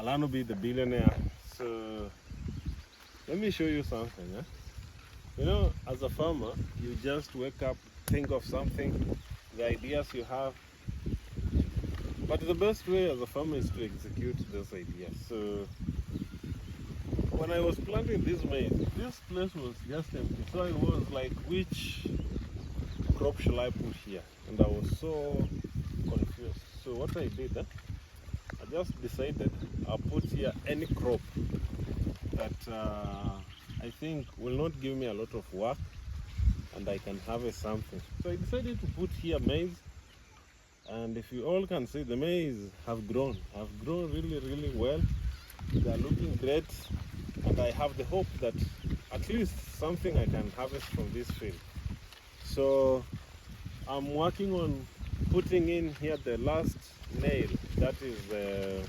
Alano be the billionaire. So let me show you something. You know, as a farmer, you just wake up, think of something, the ideas you have. But the best way as a farmer is to execute those ideas. So when I was planting this maize, this place was just empty. So I was like, which crop shall I put here? And I was so confused. So what I did, I just decided I'll put here any crop that I think will not give me a lot of work and I can harvest something. So I decided to put here maize, and if you all can see, the maize have grown really well. They are looking great, and I have the hope that at least something I can harvest from this field. So I'm working on putting in here the last nail, that is the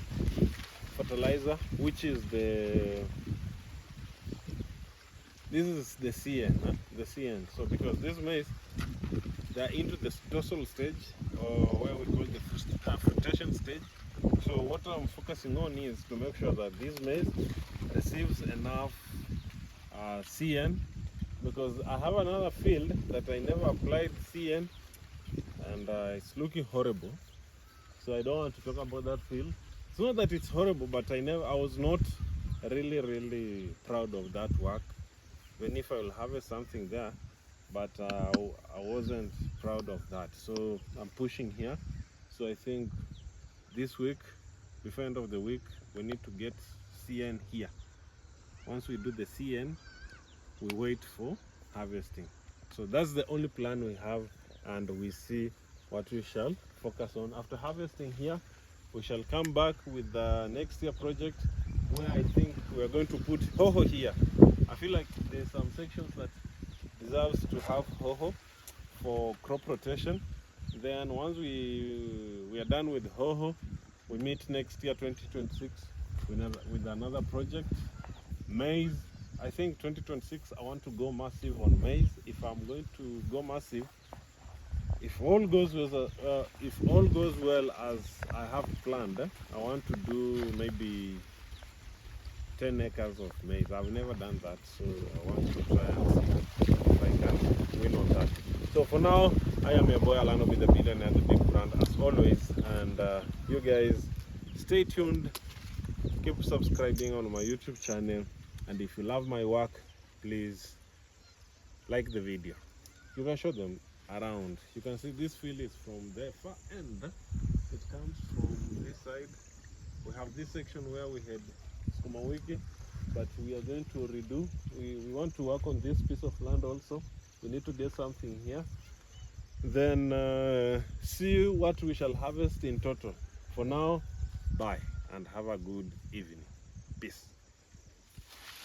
fertilizer, which is this is the CN, the CN. So because this maize, they are into the dorsal stage, or where we call the fruitation stage. So what I'm focusing on is to make sure that this maize receives enough CN, because I have another field that I never applied CN, and it's looking horrible. So I don't want to talk about that field. It's not that it's horrible, but I was not really proud of that work. Even if I will harvest something there, but I wasn't proud of that. So I'm pushing here. So I think this week, before end of the week, we need to get CN here. Once we do the CN, we wait for harvesting. So that's the only plan we have, and we see what we shall focus on. After harvesting here, we shall come back with the next year project, where I think we are going to put HoHo here. I feel like there's some sections that deserves to have HoHo for crop rotation. Then once we are done with HoHo, we meet next year 2026 with another project. Maize, I think 2026 I want to go massive on maize. If I'm going to go massive, if all goes well as I have planned, I want to do maybe 10 acres of maize. I've never done that, so I want to try and see if I can win on that. So for now, I am your boy Alano with the billionaire, the big brand, as always. And you guys, stay tuned, keep subscribing on my YouTube channel, and if you love my work, please like the video. You can show them around. You can see this field is from the far end. It comes from this side. We have this section where we had Sukuma Wiki, but we are going to redo. We want to work on this piece of land also. We need to get something here. Then see what we shall harvest in total. For now, bye and have a good evening. Peace.